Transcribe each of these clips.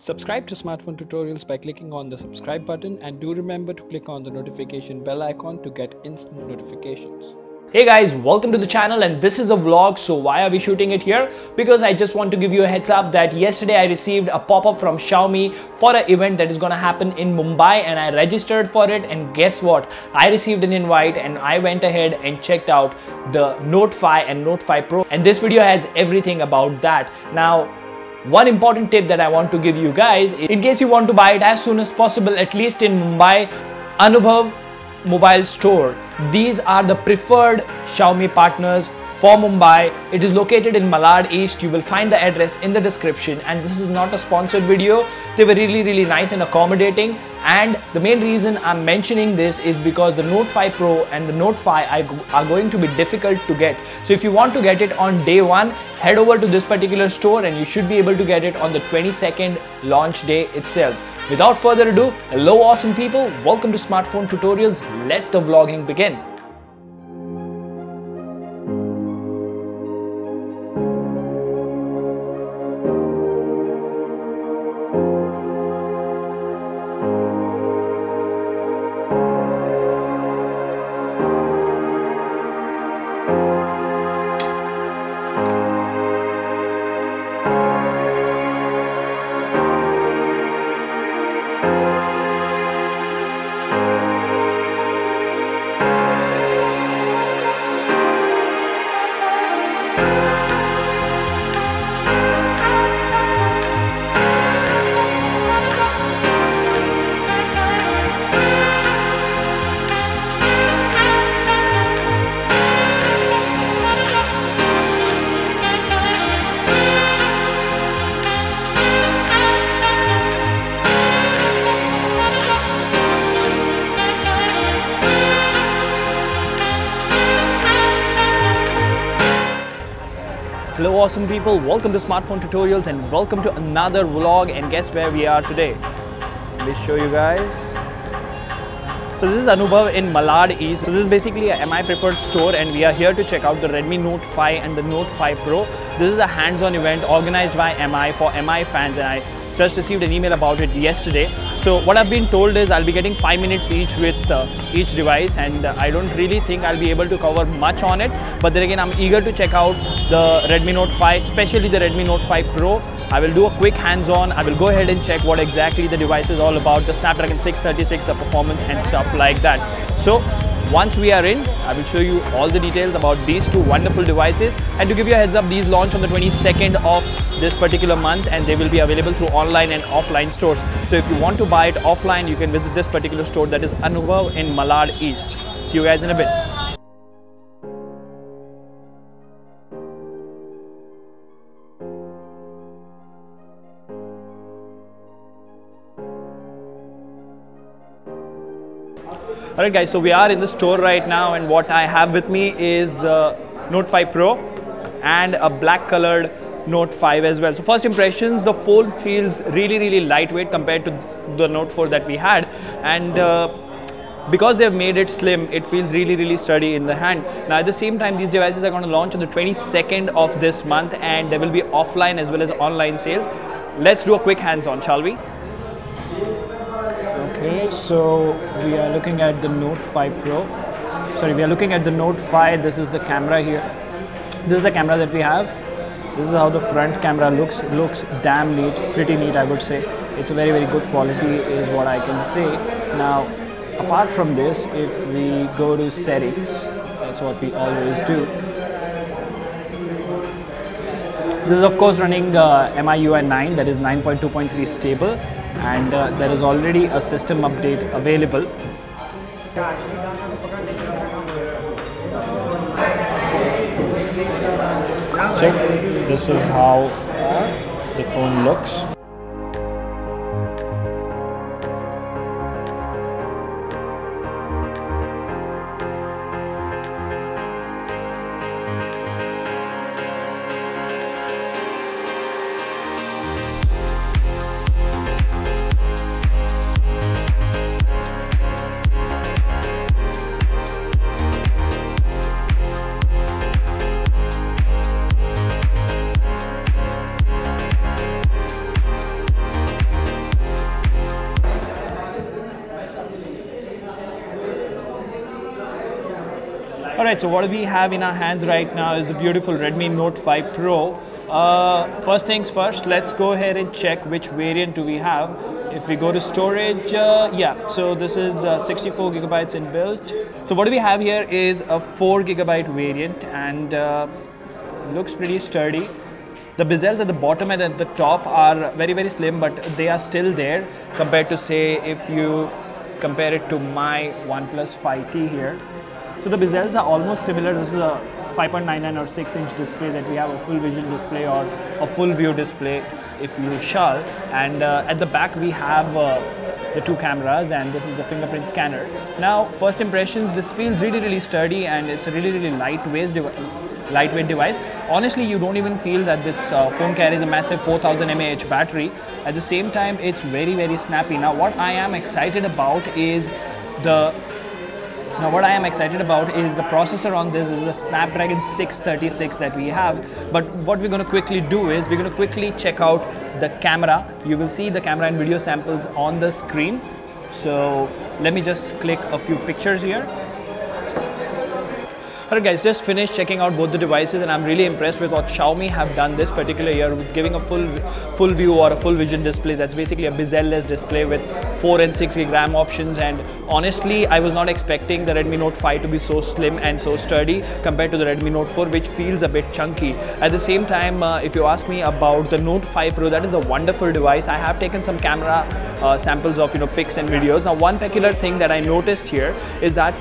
Subscribe to Smartphone Tutorials by clicking on the subscribe button, and do remember to click on the notification bell icon to get instant notifications. Hey guys, welcome to the channel, and this is a vlog. So why are we shooting it here? Because I just want to give you a heads up that yesterday I received a pop-up from Xiaomi for an event that is going to happen in Mumbai, and I registered for it, and guess what? I received an invite and I went ahead and checked out the Note 5 and Note 5 Pro, and this video has everything about that. Now, one important tip that I want to give you guys, in case you want to buy it as soon as possible, at least in Mumbai, Anubhav mobile store. These are the preferred Xiaomi partners for Mumbai. It is located in Malad East. You will find the address in the description, and this is not a sponsored video. They were really nice and accommodating, and the main reason I'm mentioning this is because the Note 5 Pro and the Note 5 are going to be difficult to get. So if you want to get it on day one, head over to this particular store and you should be able to get it on the 22nd launch day itself. Without further ado, hello awesome people, welcome to Smartphone Tutorials. Let the vlogging begin. Hello awesome people, welcome to Smartphone Tutorials and welcome to another vlog. And guess where we are today? Let me show you guys. So this is Anubhav in Malad East. So this is basically a MI preferred store, and we are here to check out the Redmi Note 5 and the Note 5 Pro. This is a hands-on event organized by MI for MI fans, and I just received an email about it yesterday. So what I've been told is I'll be getting 5 minutes each with each device, and I don't really think I'll be able to cover much on it. But then again, I'm eager to check out the Redmi Note 5, especially the Redmi Note 5 Pro. I will do a quick hands-on. I will go ahead and check what exactly the device is all about, the Snapdragon 636, the performance and stuff like that. So once we are in, I will show you all the details about these two wonderful devices. And to give you a heads up, these launch on the 22nd of this particular month, and they will be available through online and offline stores. So if you want to buy it offline, you can visit this particular store, that is Anubhav in Malad East. See you guys in a bit. Alright guys, so we are in the store right now, and what I have with me is the Note 5 Pro and a black colored Note 5 as well. So first impressions, the phone feels really lightweight compared to the Note 4 that we had, and because they've made it slim, it feels really sturdy in the hand. Now at the same time, these devices are going to launch on the 22nd of this month, and there will be offline as well as online sales. Let's do a quick hands-on, shall we? Okay, so we are looking at the Note 5 Pro. Sorry, we are looking at the Note 5. This is the camera here. This is the camera that we have. This is how the front camera looks. Looks damn neat, pretty neat, I would say. It's a very good quality is what I can say. Now, apart from this, if we go to settings, that's what we always do. This is of course running MIUI 9, that is 9.2.3 stable, and there is already a system update available. So this is how the phone looks. Alright, so what we have in our hands right now is the beautiful Redmi Note 5 Pro. First things first, let's go ahead and check which variant do we have. If we go to storage, yeah, so this is 64 gigabytes inbuilt. So what we have here is a 4 gigabyte variant, and looks pretty sturdy. The bezels at the bottom and at the top are very slim, but they are still there compared to, say, if you compare it to my Oneplus 5T here. So the bezels are almost similar. This is a 5.99 or 6-inch display that we have, a full vision display or a full view display if you shall. And at the back we have the two cameras, and this is the fingerprint scanner. Now, first impressions, this feels really sturdy, and it's a really lightweight device. Honestly, you don't even feel that this phone carries a massive 4000 mAh battery. At the same time, it's very snappy. Now, what I am excited about is the processor on this is a Snapdragon 636 that we have. But what we're going to quickly do is we're going to quickly check out the camera. You will see the camera and video samples on the screen. So let me just click a few pictures here. Alright guys, just finished checking out both the devices, and I'm really impressed with what Xiaomi have done this particular year with giving a full view or a full vision display. That's basically a bezel-less display with 4 and 6 gig RAM options. And honestly, I was not expecting the Redmi Note 5 to be so slim and so sturdy compared to the Redmi Note 4, which feels a bit chunky. At the same time, if you ask me about the Note 5 Pro, that is a wonderful device. I have taken some camera samples of pics and videos. Now, one peculiar thing that I noticed here is that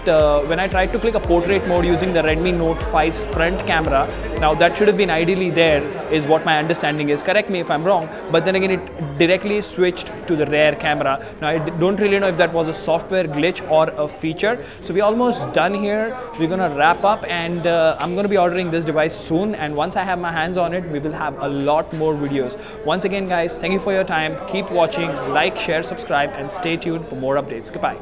when I tried to click a portrait mode using the Redmi Note 5's front camera, now that should have been ideally there, is what my understanding is. Correct me if I'm wrong, but then again it directly switched to the rear camera. Now I don't really know if that was a software glitch or a feature. So we're almost done here. We're gonna wrap up, and I'm gonna be ordering this device soon, and once I have my hands on it, we will have a lot more videos. Once again guys, thank you for your time. Keep watching, like, share, subscribe, and stay tuned for more updates. Goodbye.